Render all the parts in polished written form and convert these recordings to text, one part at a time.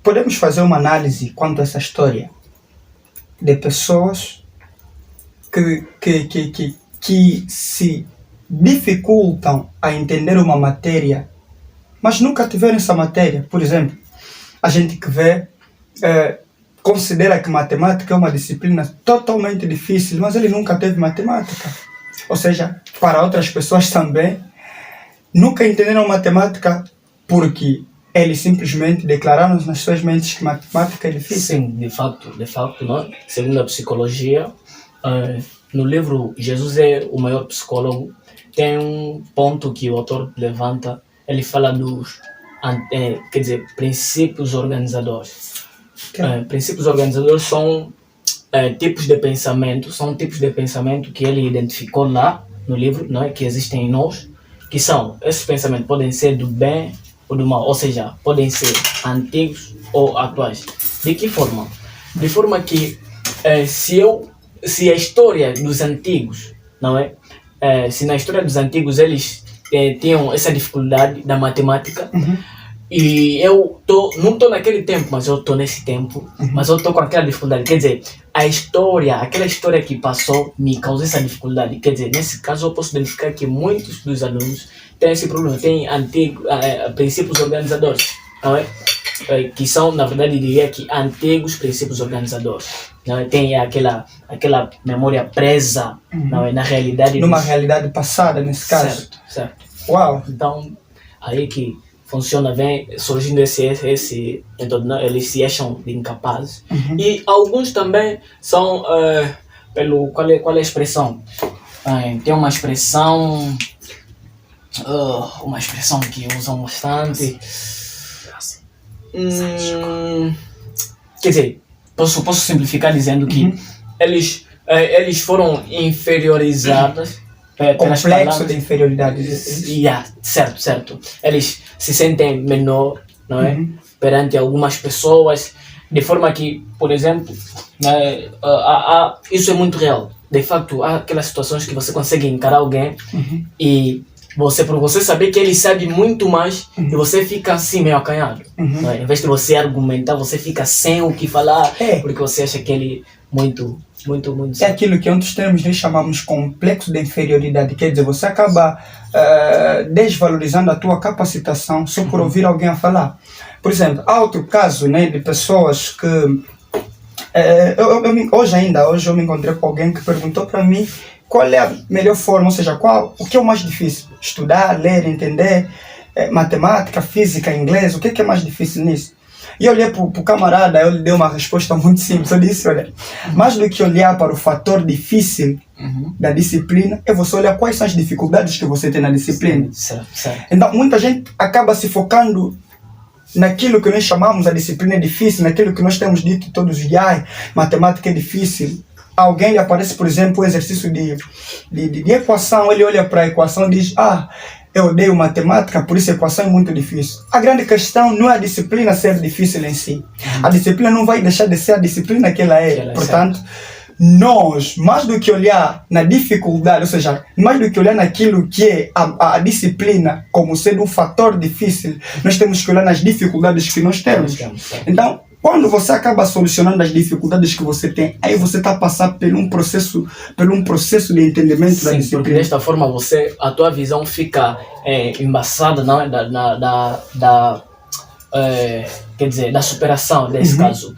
podemos fazer uma análise quanto a essa história de pessoas que se dificultam a entender uma matéria, mas nunca tiveram essa matéria. Por exemplo, a gente que vê, considera que matemática é uma disciplina totalmente difícil, mas ele nunca teve matemática. Ou seja, para outras pessoas também, nunca entenderam matemática porque eles simplesmente declararam nas suas mentes que matemática é difícil. Sim, de facto, não? Segundo a psicologia, no livro Jesus é o maior psicólogo, tem um ponto que o autor levanta, ele fala dos princípios organizadores. Princípios organizadores são tipos de pensamento que ele identificou lá no livro, não é? Que existem em nós, que são, esses pensamentos podem ser do bem ou do mal, ou seja, podem ser antigos ou atuais. De que forma? De forma que se a história dos antigos, não é? Se na história dos antigos eles tinham essa dificuldade da matemática, e eu não estou naquele tempo, mas eu estou nesse tempo, mas eu estou com aquela dificuldade. Quer dizer, aquela história que passou me causou essa dificuldade. Quer dizer, nesse caso eu posso identificar que muitos dos alunos têm esse problema, têm princípios organizadores, não é? Que são, na verdade, diria que antigos princípios organizadores. Não é? Tem aquela memória presa, não é? Na realidade. Numa realidade passada, nesse caso. Certo. Uau! Então, aí que funciona bem, surgindo então, eles se acham incapazes. E alguns também são, qual é a expressão? Tem uma expressão que usam bastante. Quer dizer, posso simplificar dizendo que eles foram inferiorizados. Complexo de inferioridade. Certo. Eles se sentem menor, não é? Perante algumas pessoas, de forma que, por exemplo, isso é muito real. De facto, há aquelas situações que você consegue encarar alguém e por você saber que ele sabe muito mais e você fica assim meio acanhado. Não é? Em vez de você argumentar, você fica sem o que falar, porque você acha que ele muito. É aquilo que em outros termos nós chamamos complexo de inferioridade. Quer dizer, você acaba desvalorizando a tua capacitação só por ouvir alguém a falar. Por exemplo, há outro caso, né, de pessoas que... Hoje eu me encontrei com alguém que perguntou para mim qual é a melhor forma, ou seja, o que é o mais difícil? Estudar, ler, entender, matemática, física, inglês, o que é mais difícil nisso? E eu olhei para o camarada, eu lhe dei uma resposta muito simples. Eu disse, olha, mais do que olhar para o fator difícil da disciplina, é você olhar quais são as dificuldades que você tem na disciplina. Certo. Então, muita gente acaba se focando naquilo que nós chamamos a disciplina difícil, naquilo que nós temos dito todos os dias, matemática é difícil. Alguém lhe aparece, por exemplo, o exercício de equação, ele olha para a equação e diz, eu odeio matemática, por isso a equação é muito difícil. A grande questão não é a disciplina ser difícil em si. A disciplina não vai deixar de ser a disciplina que ela é. Portanto, nós, mais do que olhar na dificuldade, ou seja, mais do que olhar naquilo que é a disciplina como sendo um fator difícil, nós temos que olhar nas dificuldades que nós temos. Então, quando você acaba solucionando as dificuldades que você tem, aí você está passando por um processo de entendimento da disciplina. Porque desta forma a tua visão fica embaçada, não é? Quer dizer, da superação nesse caso.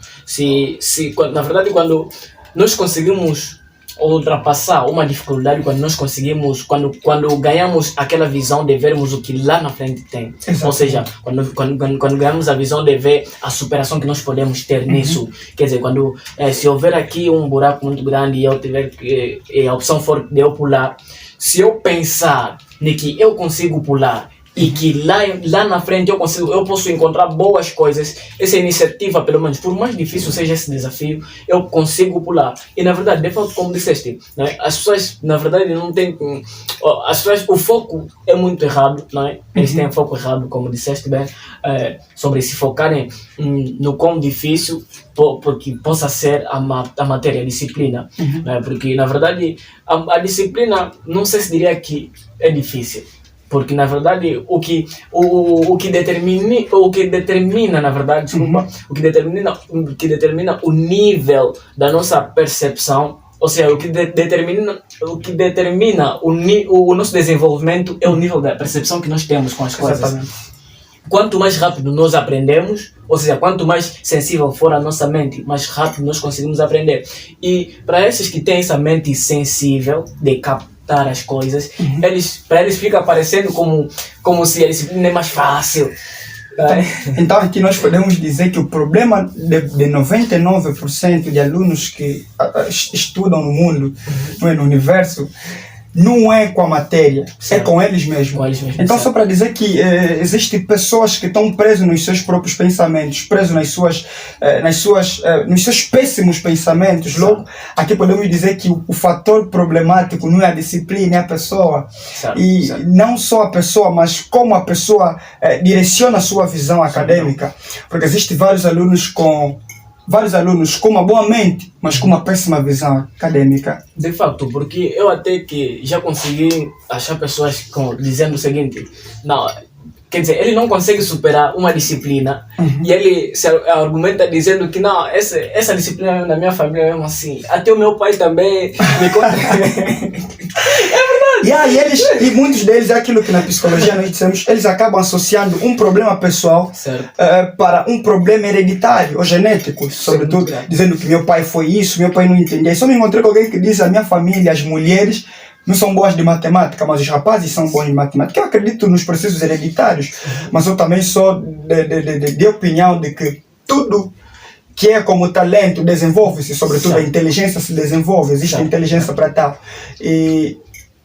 Na verdade, quando nós conseguimos ultrapassar uma dificuldade, quando ganhamos aquela visão de vermos o que lá na frente tem. Exatamente. Ou seja, quando ganhamos a visão de ver a superação que nós podemos ter nisso. Quer dizer, se houver aqui um buraco muito grande e eu tiver a opção for de eu pular, se eu pensar que eu consigo pular e que lá na frente eu posso encontrar boas coisas, essa iniciativa, pelo menos, por mais difícil seja esse desafio, eu consigo pular. E na verdade, de fato, como disseste, né, as pessoas, na verdade, não têm... o foco é muito errado, não é? Eles têm foco errado, como disseste bem, sobre se focarem no quão difícil porque possa ser a matéria, a disciplina. Né? Porque, na verdade, a disciplina, não sei se diria que é difícil. Porque, na verdade, o que determina, na verdade, desculpa, o que determina o nível da nossa percepção, ou seja, o que determina o nosso desenvolvimento é o nível da percepção que nós temos com as coisas. Exatamente. Quanto mais rápido nós aprendemos, ou seja, quanto mais sensível for a nossa mente, mais rápido nós conseguimos aprender. E para esses que têm essa mente sensível de captar as coisas, para eles fica parecendo como se a disciplina é mais fácil. Então aqui nós podemos dizer que o problema de 99% de alunos que estudam no mundo, não é, no universo, não é com a matéria, certo, é com eles mesmos. Então, certo, só para dizer que existem pessoas que estão presas nos seus próprios pensamentos, presas nos seus péssimos pensamentos. Certo. Logo, aqui podemos dizer que o fator problemático não é a disciplina, é a pessoa. Certo. E certo, não só a pessoa, mas como a pessoa direciona a sua visão acadêmica. Porque existem vários alunos com uma boa mente, mas com uma péssima visão acadêmica. De fato, porque eu até que já consegui achar pessoas dizendo o seguinte, não, quer dizer, ele não consegue superar uma disciplina e ele se argumenta dizendo que não, essa disciplina na minha família é mesmo assim, até o meu pai também me conta. E muitos deles, é aquilo que na psicologia nós dissemos, eles acabam associando um problema pessoal para um problema hereditário ou genético, sobretudo, dizendo que meu pai foi isso, meu pai não entendia. Só me encontrei com alguém que diz: a minha família, as mulheres não são boas de matemática, mas os rapazes são bons de matemática. Eu acredito nos processos hereditários, mas eu também sou de opinião de que tudo que é como talento desenvolve-se, sobretudo a inteligência se desenvolve, existe inteligência para tal. E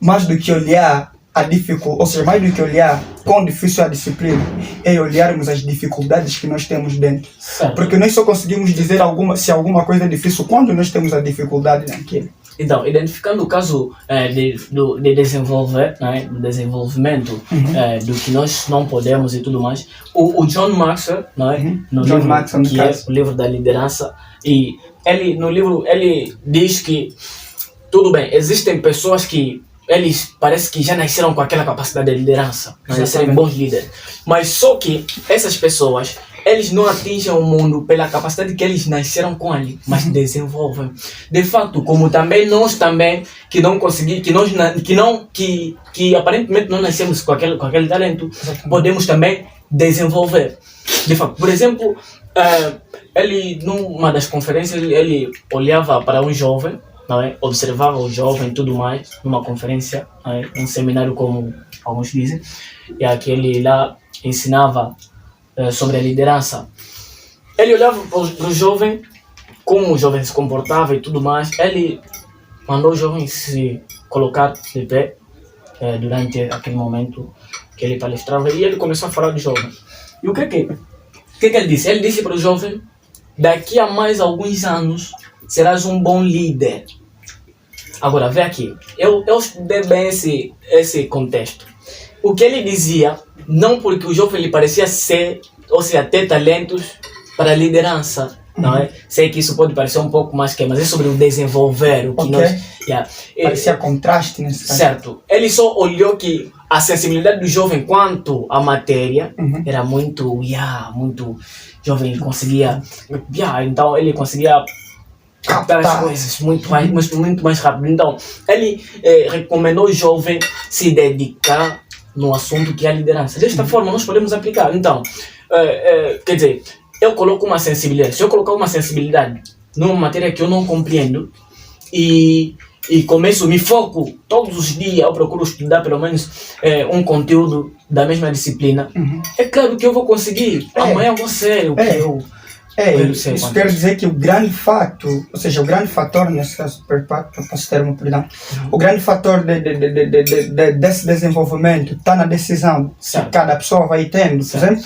mais do que olhar a dificuldade, ou seja, mais do que olhar quão difícil é a disciplina, é olharmos as dificuldades que nós temos dentro. Certo. Porque nós só conseguimos dizer se alguma coisa é difícil quando nós temos a dificuldade naquilo. Então, identificando o caso de desenvolver, né, do desenvolvimento do que nós não podemos e tudo mais, o John Maxwell, né, no John livro, Maxwell, que é o livro da liderança, e no livro ele diz que tudo bem, existem pessoas que eles parece que já nasceram com aquela capacidade de liderança, de serem bons líderes. Mas só que essas pessoas, eles não atingem o mundo pela capacidade que eles nasceram com ele, mas desenvolvem. De fato, como também nós que não conseguimos, que aparentemente não nascemos com aquele talento, podemos também desenvolver. De fato, por exemplo, ele numa das conferências ele olhava para um jovem, não é? Observava o jovem e tudo mais, numa conferência, um seminário como alguns dizem, e aquele lá ensinava sobre a liderança. Ele olhava para o jovem, como o jovem se comportava e tudo mais, ele mandou o jovem se colocar de pé durante aquele momento que ele palestrava, e ele começou a falar do jovem. E o que ele disse? Ele disse para o jovem: daqui a mais alguns anos serás um bom líder. Agora, vê aqui, eu estudei bem esse contexto. O que ele dizia, não porque o jovem lhe parecia ser, ou seja, ter talentos para a liderança, não é? Sei que isso pode parecer um pouco mais mas é sobre o desenvolver, o que nós... Parecia contraste nesse caso. Certo. Ele só olhou que a sensibilidade do jovem quanto à matéria era muito jovem, conseguia... então ele conseguia captar as coisas muito mais rápido. Então, ele recomendou o jovem se dedicar no assunto que é a liderança. Desta forma, nós podemos aplicar. Então, quer dizer, eu coloco uma sensibilidade. Se eu colocar uma sensibilidade numa matéria que eu não compreendo e me foco todos os dias, eu procuro estudar pelo menos um conteúdo da mesma disciplina, é claro que eu vou conseguir. Amanhã eu vou ser o que eu... Isso quer dizer que o grande fato, ou seja, o grande fator, nesse caso, o grande fator desse desenvolvimento está na decisão que cada pessoa vai tendo. Por exemplo,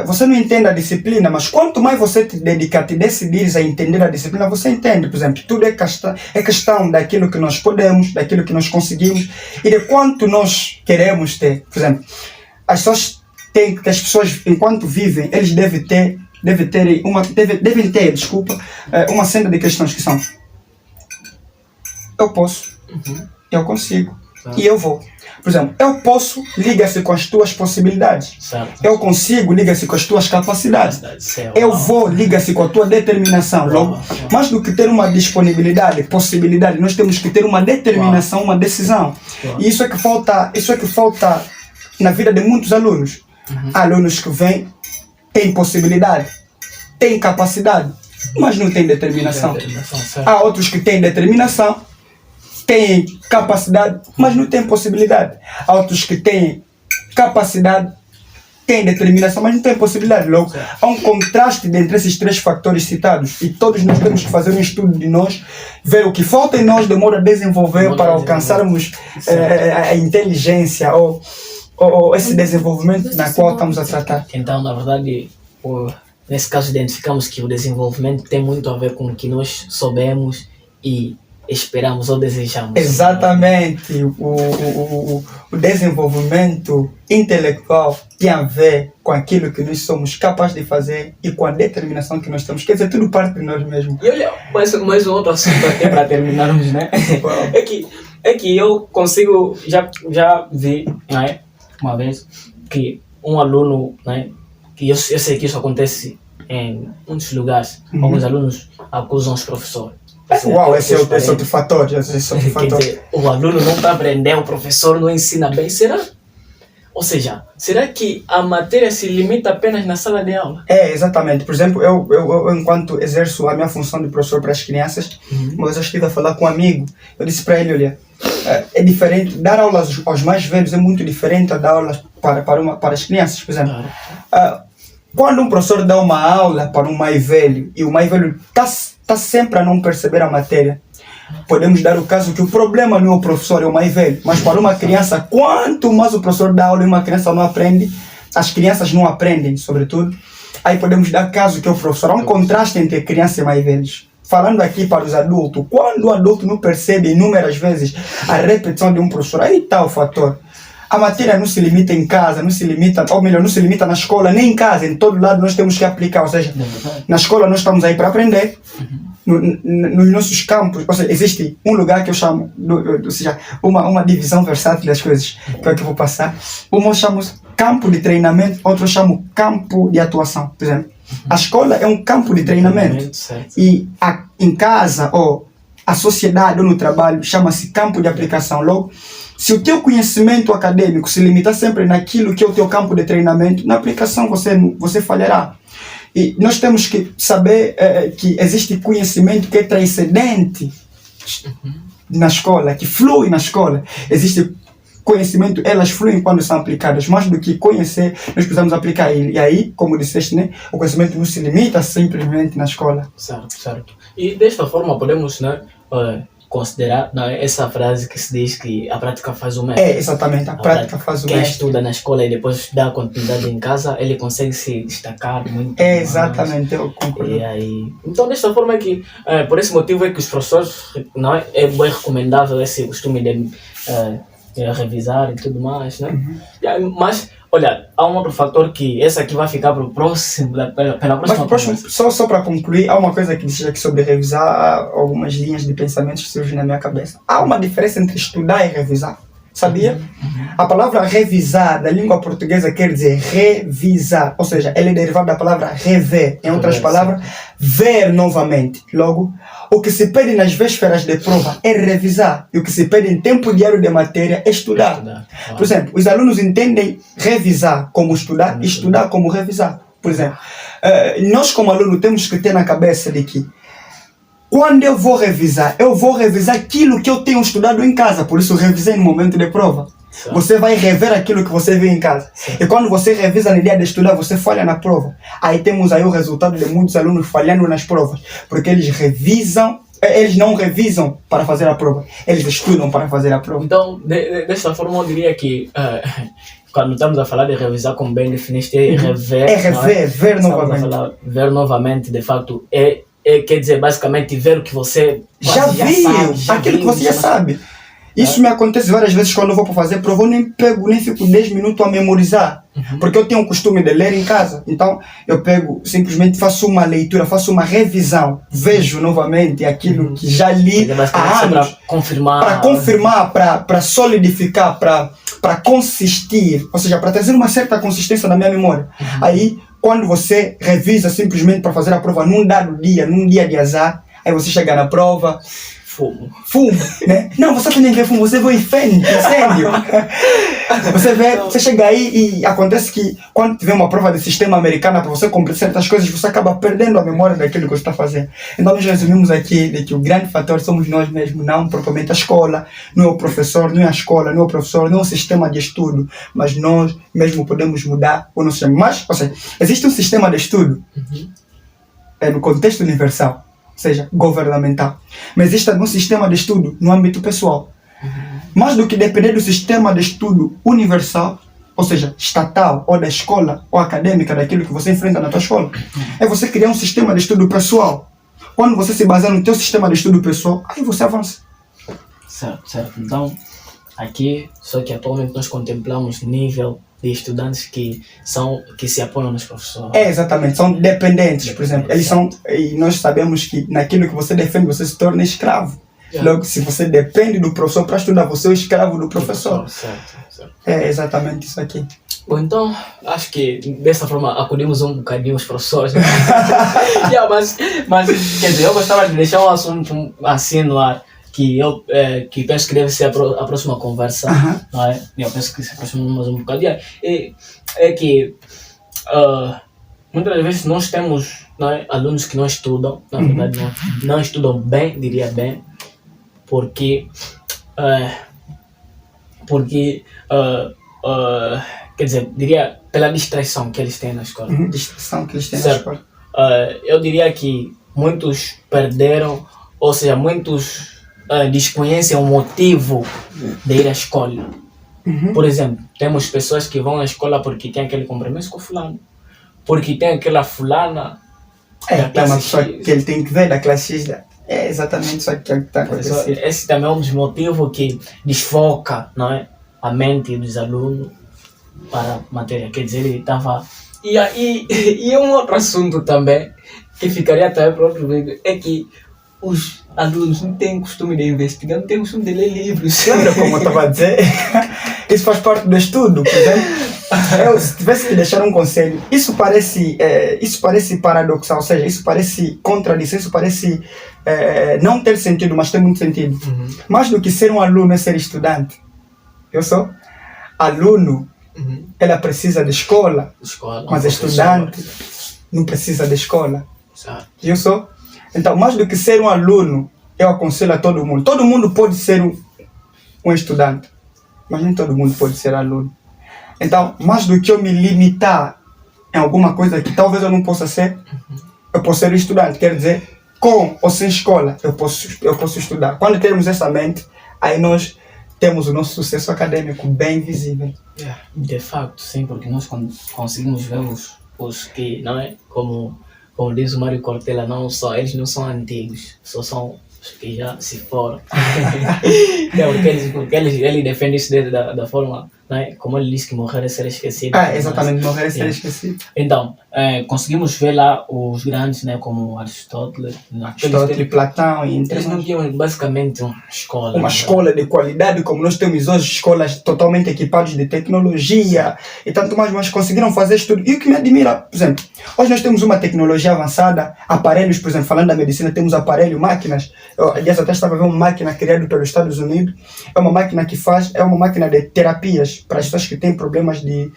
você não entende a disciplina, mas quanto mais você te dedicar, te decidires a entender a disciplina, você entende. Por exemplo, tudo é questão daquilo que nós podemos, daquilo que nós conseguimos e de quanto nós queremos ter. Por exemplo, as pessoas, enquanto vivem, eles devem ter uma série de questões que são: eu posso, eu consigo, e eu vou. Por exemplo, eu posso, liga-se com as tuas possibilidades. Certo. Eu consigo, liga-se com as tuas capacidades. Eu vou, liga-se com a tua determinação. Logo, mais do que ter uma disponibilidade, possibilidade, nós temos que ter uma determinação, uma decisão. E isso é que falta na vida de muitos alunos. Há alunos que vêm, têm possibilidade, têm capacidade, mas não têm determinação. Há outros que têm determinação, têm capacidade, mas não têm possibilidade. Há outros que têm capacidade, têm determinação, mas não têm possibilidade. Logo, há um contraste entre esses três fatores citados e todos nós temos que fazer um estudo de nós, ver o que falta em nós de modo a desenvolver para alcançarmos a inteligência ou esse desenvolvimento na qual estamos a tratar. Então, na verdade, nesse caso, identificamos que o desenvolvimento tem muito a ver com o que nós soubemos e esperamos ou desejamos. Exatamente. O desenvolvimento intelectual tem a ver com aquilo que nós somos capazes de fazer e com a determinação que nós temos. Quer dizer, tudo parte de nós mesmos. E olha, mais um outro assunto aqui para terminarmos, né? É que eu consigo, já vi, né, uma vez, que um aluno, né, que eu sei que isso acontece em muitos lugares, alguns alunos acusam os professores. Uau, esse é outro fator. Quer dizer, o aluno não está aprendendo, o professor não ensina bem. Será? Ou seja, será que a matéria se limita apenas na sala de aula? Exatamente. Por exemplo, eu enquanto exerço a minha função de professor para as crianças, mas eu estive a falar com um amigo, eu disse para ele, olha, é diferente, dar aulas aos mais velhos é muito diferente a dar aulas para as crianças, por exemplo. Quando um professor dá uma aula para um mais velho e o mais velho está sempre a não perceber a matéria, podemos dar o caso que o problema não é o professor, é o mais velho. Mas para uma criança, quanto mais o professor dá aula e uma criança não aprende, as crianças não aprendem, sobretudo, aí podemos dar caso que o professor. Há um contraste entre criança e mais velhos. Falando aqui para os adultos, quando o adulto não percebe inúmeras vezes a repetição de um professor, aí está o fator. A matéria não se limita em casa, não se limita, ou melhor, não se limita na escola, nem em casa, em todo lado nós temos que aplicar. Ou seja, na escola nós estamos aí para aprender, nos nossos campos, ou seja, existe um lugar que eu chamo, ou seja, uma divisão versátil das coisas, que é o que eu vou passar. Uma eu chamo campo de treinamento, outro eu chamo campo de atuação. Por exemplo, a escola é um campo de treinamento e em casa, ou a sociedade ou no trabalho, chama-se campo de aplicação. Logo, se o teu conhecimento acadêmico se limitar sempre naquilo que é o teu campo de treinamento, na aplicação você falhará. E nós temos que saber que existe conhecimento que é transcendente na escola, que flui na escola. Existe conhecimento, elas fluem quando são aplicadas. Mais do que conhecer, nós precisamos aplicar ele. E aí, como disseste, né, o conhecimento não se limita simplesmente na escola. Certo. E desta forma podemos, né, considerar, essa frase que se diz que a prática faz o mestre. Exatamente, a prática faz o mestre. Quem estuda na escola e depois dá continuidade em casa, ele consegue se destacar muito. Exatamente, eu concordo. E aí, então, desta forma que, por esse motivo é que os professores, não é bem recomendável esse costume de revisar e tudo mais, né? Mas, olha, há um outro fator que esse aqui vai ficar para o próximo, pela próxima. Mas só para concluir, há uma coisa que diz aqui sobre revisar, há algumas linhas de pensamentos que surgem na minha cabeça. Há uma diferença entre estudar e revisar, sabia? A palavra revisar da língua portuguesa quer dizer revisar, ou seja, ela é derivada da palavra rever, em outras palavras, ver novamente. Logo, o que se pede nas vésperas de prova é revisar, e o que se pede em tempo diário de matéria é estudar. Por exemplo, os alunos entendem revisar como estudar e estudar como revisar. Por exemplo, nós como aluno temos que ter na cabeça de que quando eu vou revisar aquilo que eu tenho estudado em casa, por isso revisei no momento de prova. Você vai rever aquilo que você viu em casa. E quando você revisa no dia de estudar, você falha na prova. Aí temos aí o resultado de muitos alunos falhando nas provas, porque eles não revisam para fazer a prova, eles estudam para fazer a prova. Então, desta forma eu diria que quando estamos a falar de revisar, como bem definiste, é rever. Ver novamente. Ver novamente, de facto, quer dizer basicamente ver o que você já viu, aquilo que você já sabe. Isso me acontece várias vezes quando eu vou para fazer prova, eu nem fico 10 minutos a memorizar, porque eu tenho o costume de ler em casa. Então eu pego, simplesmente faço uma leitura, faço uma revisão, vejo novamente aquilo que já li há anos, para confirmar, para solidificar, para consistir, ou seja, para trazer uma certa consistência na minha memória. Aí, quando você revisa simplesmente para fazer a prova num dado dia, num dia de azar, aí você chega na prova, fumo, né? Não, você tem que ver fumo, você vê incêndio. Você chega aí e acontece que quando tiver uma prova de sistema americano para você cumprir certas coisas, você acaba perdendo a memória daquilo que você está fazendo. Então nós resumimos aqui de que o grande fator somos nós mesmos, não propriamente a escola, não é o professor, não é a escola, não é o professor, não é o sistema de estudo, mas nós mesmo podemos mudar o nosso sistema. Mas, ou seja, existe um sistema de estudo no contexto universal, ou seja, governamental. Mas existe um sistema de estudo no âmbito pessoal. Mais do que depender do sistema de estudo universal, ou seja, estatal, ou da escola, ou acadêmica, daquilo que você enfrenta na tua escola, é você criar um sistema de estudo pessoal. Quando você se baseia no teu sistema de estudo pessoal, aí você avança. Certo. Então, aqui, só que atualmente nós contemplamos nível de estudantes que se apoiam nos professores. Exatamente, são dependentes, por exemplo. Eles são, e nós sabemos que naquilo que você defende, você se torna escravo. Logo, se você depende do professor para estudar, você é o escravo do professor. Certo. É exatamente isso aqui. Bom, então, acho que dessa forma acudimos um bocadinho os professores. mas, quer dizer, eu gostava de deixar um assunto assim no ar, que penso que deve ser a próxima conversa, não é? Eu penso que se aproximamos um bocadinho. É que muitas das vezes nós temos, não é, alunos que não estudam, na verdade não estudam bem, diria bem, porque quer dizer, diria pela distração que eles têm na escola. Distração que eles têm na escola. Eu diria que muitos perderam, ou seja, muitos desconhecem o motivo de ir à escola. Por exemplo, temos pessoas que vão à escola porque tem aquele compromisso com fulano, porque tem aquela fulana. É uma pessoa que ele tem que ver da classe X. É exatamente isso que está acontecendo. Esse também é um dos motivos que desfoca, não é, a mente dos alunos para a matéria. Quer dizer, ele estava... E um outro assunto também, que ficaria até para outro vídeo, é que os alunos não têm costume de investigar, não têm costume de ler livros. Lembra como eu estava a dizer? Isso faz parte do estudo, por exemplo. Se tivesse que deixar um conselho, isso parece paradoxal, ou seja, isso parece contradição, isso parece não ter sentido, mas tem muito sentido. Mais do que ser um aluno é ser estudante. Eu sou aluno, ela precisa de escola, mas estudante não precisa de escola. Eu sou. Então, mais do que ser um aluno, eu aconselho a todo mundo. Todo mundo pode ser um estudante, mas nem todo mundo pode ser aluno. Então, mais do que eu me limitar em alguma coisa que talvez eu não possa ser, eu posso ser um estudante. Quer dizer, com ou sem escola, eu posso estudar. Quando temos essa mente, aí nós temos o nosso sucesso acadêmico bem visível. De facto, sim, porque nós conseguimos ver os que, não é? Como diz o Mário Cortella, eles não são antigos, só são os que já se foram. Porque ele defende isso da forma, não é? Como ele diz que morrer é ser esquecido. Exatamente, morrer é ser esquecido. Então, conseguimos ver lá os grandes, né, como Aristóteles, Platão e eles não tinham basicamente uma escola. Uma escola de qualidade, como nós temos hoje, escolas totalmente equipadas de tecnologia e tanto mais, mas conseguiram fazer estudo. E o que me admira, por exemplo, hoje nós temos uma tecnologia avançada, aparelhos, por exemplo, falando da medicina, temos aparelho, máquinas. Aliás, até estava vendo uma máquina criada pelos Estados Unidos, é uma máquina de terapias para as pessoas que têm problemas de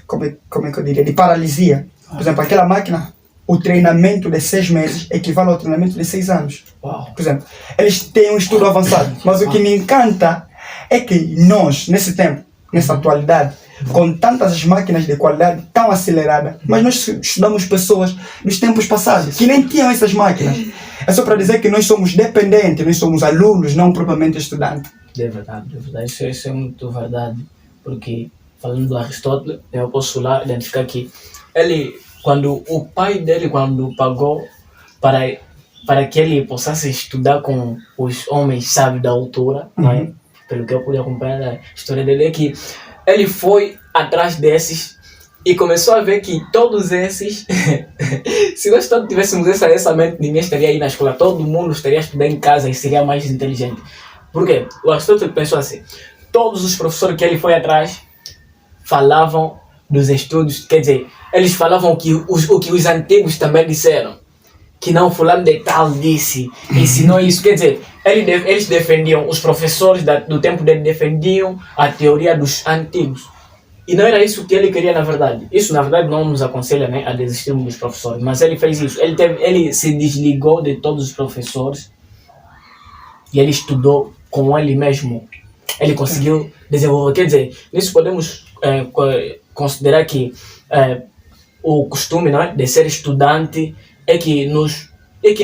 como é que eu diria, de paralisia. Por exemplo, aquela máquina, o treinamento de 6 meses equivale ao treinamento de 6 anos. Por exemplo, eles têm um estudo avançado, mas o que me encanta é que nós, nesse tempo, nessa atualidade, com tantas máquinas de qualidade tão aceleradas, mas nós estudamos pessoas dos tempos passados que nem tinham essas máquinas. É só para dizer que nós somos dependentes, nós somos alunos, não propriamente estudantes. De verdade. Isso é muito verdade, porque falando do Aristóteles, eu posso lá identificar que ele, quando o pai dele, quando pagou para para que ele possa estudar com os homens sábios da altura, não é? Pelo que eu pude acompanhar da história dele, é que ele foi atrás desses e começou a ver que todos esses, se nós todos tivéssemos essa mente, ninguém estaria aí na escola, todo mundo estaria a estudar em casa e seria mais inteligente. Por quê? O Aristóteles pensou assim, todos os professores que ele foi atrás falavam dos estudos, quer dizer, eles falavam o que os antigos também disseram, que não fulano de tal disse, ensinou isso, quer dizer, eles defendiam, os professores do tempo dele defendiam a teoria dos antigos. E não era isso que ele queria na verdade. Isso na verdade não nos aconselha, né, a desistirmos dos professores, mas ele fez isso. Ele se desligou de todos os professores e ele estudou com ele mesmo. Ele conseguiu desenvolver. Quer dizer, nisso podemos considerar que o costume, não é, de ser estudante é que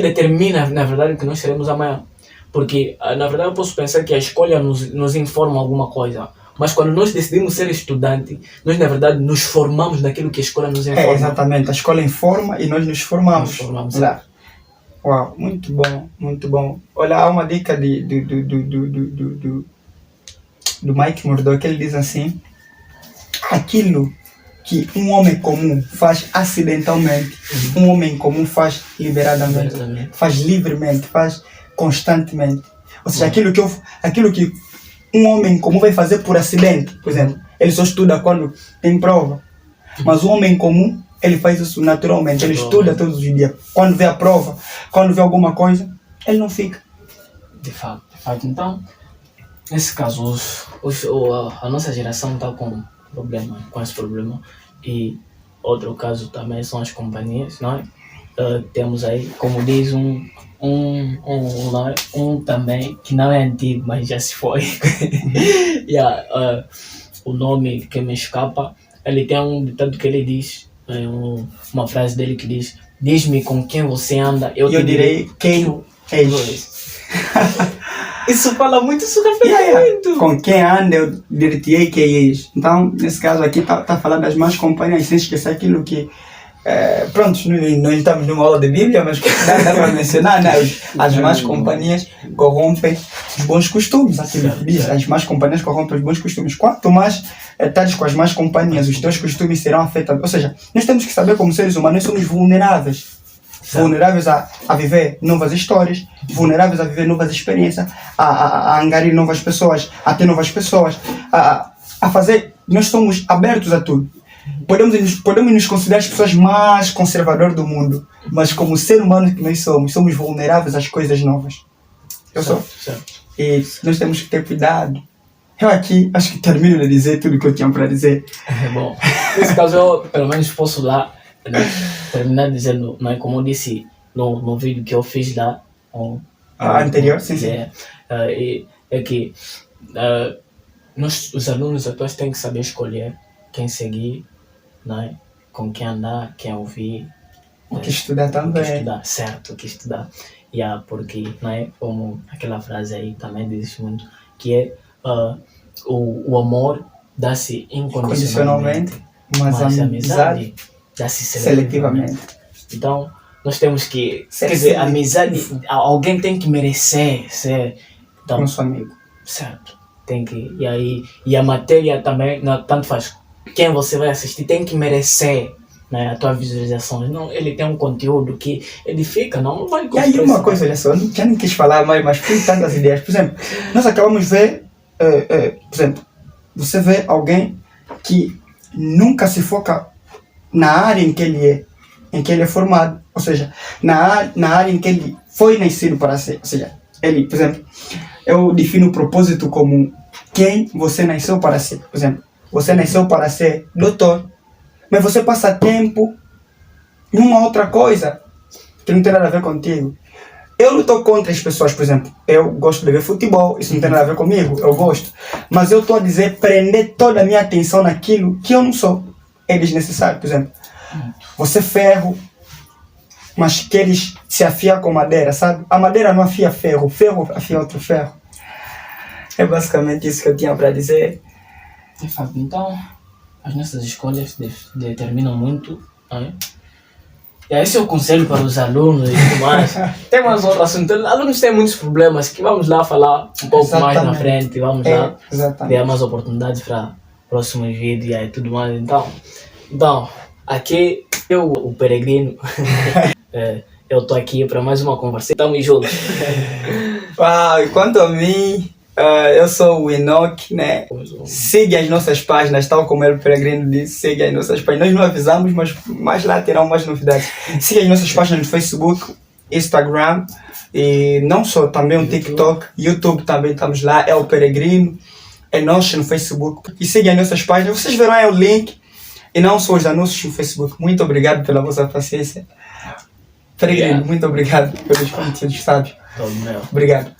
determina na verdade o que nós seremos amanhã. Porque na verdade eu posso pensar que a escolha nos informa alguma coisa. Mas quando nós decidimos ser estudante, nós na verdade nos formamos naquilo que a escola nos informa. Exatamente, a escola informa e nós nos formamos. Nos formamos. Lá. Uau, muito bom, muito bom. Olha, há uma dica do Mike Murdock, ele diz assim, aquilo que um homem comum faz acidentalmente, um homem comum faz liberadamente, faz livremente, faz constantemente. Ou seja, aquilo que um homem comum vai fazer por acidente, por exemplo, ele só estuda quando tem prova. Mas o homem comum, ele faz isso naturalmente, ele estuda todos os dias. Quando vê a prova, quando vê alguma coisa, ele não fica. De fato. Então, nesse caso, a nossa geração está com esse problema. E outro caso também são as companhias, não é? Temos aí, como diz um também, que não é antigo, mas já se foi. O nome que me escapa, ele tem um ditado que ele diz, uma frase dele que diz, diz-me com quem você anda, eu te direi quem és. Isso fala muito, isso reflete muito. Com quem anda, eu dir-te-ei quem és. Então, nesse caso aqui, está a falar das más companhias, sem esquecer aquilo que pronto, nós estamos numa aula de Bíblia, mas dá para mencionar, né? As más companhias corrompem os bons costumes. Aquilo que diz, as más companhias corrompem os bons costumes. Quanto mais estás com as más companhias, os teus costumes serão afetados. Ou seja, nós temos que saber, como seres humanos, nós somos vulneráveis. Vulneráveis a viver novas histórias, vulneráveis a viver novas experiências, a angariar novas pessoas, a ter novas pessoas, a fazer. Nós somos abertos a tudo. Podemos nos considerar as pessoas mais conservadoras do mundo, mas como ser humano que nós somos vulneráveis às coisas novas. E nós temos que ter cuidado. Eu aqui acho que termino de dizer tudo que eu tinha para dizer. Bom, nesse caso eu pelo menos posso lá, né, terminar dizendo, não é, como eu disse no vídeo que eu fiz lá anterior, sim. É que nós, os alunos atuais, têm que saber escolher quem seguir, não é? Com quem andar, quem ouvir, o que estudar também. O que estudar. Porque, não é? Como aquela frase aí também diz muito, que é o amor dá-se incondicionalmente, mas a amizade dá-se seletivamente. Então, nós temos que, quer dizer, a amizade, alguém tem que merecer ser nosso amigo. Certo. Tem que, e a matéria também, não, tanto faz. Quem você vai assistir tem que merecer, né, a tua visualização. Não, ele tem um conteúdo que edifica, não vai... E aí uma coisa, olha só, eu já nem quis falar mais, mas fui tantas ideias. Por exemplo, nós acabamos de ver, por exemplo, você vê alguém que nunca se foca na área em que ele é formado, ou seja, na área em que ele foi nascido para ser. Ou seja, ele, por exemplo, eu defino o propósito como quem você nasceu para ser. Por exemplo, você nasceu para ser doutor, mas você passa tempo em uma outra coisa que não tem nada a ver contigo. Eu não estou contra as pessoas, por exemplo, eu gosto de ver futebol, isso não tem nada a ver comigo, eu gosto. Mas eu estou a dizer, prender toda a minha atenção naquilo que eu não sou. É desnecessário, por exemplo. Você ferro, mas queres se afiar com madeira, sabe? A madeira não afia ferro, o ferro afia outro ferro. É basicamente isso que eu tinha para dizer. De fato, então, as nossas escolhas determinam muito, não é? Esse é o conselho para os alunos e tudo mais. Tem mais outro assunto. Alunos têm muitos problemas que vamos lá falar um pouco mais na frente. Vamos lá criar mais oportunidades para próximos vídeos e tudo mais. Então aqui eu, o Peregrino, eu estou aqui para mais uma conversa. Estamos juntos. Uau, e quanto a mim, eu sou o Enoch, né? Siga as nossas páginas, tal como o Peregrino disse, siga as nossas páginas. Nós não avisamos, mas mais lá terão mais novidades. Siga as nossas páginas no Facebook, Instagram e não só, também o TikTok, YouTube também estamos lá, é o Peregrino, é nós no Facebook. E siga as nossas páginas, vocês verão aí o link e não só os anúncios no Facebook. Muito obrigado pela vossa paciência. Peregrino, muito obrigado pelos conteúdos, sabe? Todo meu. Obrigado.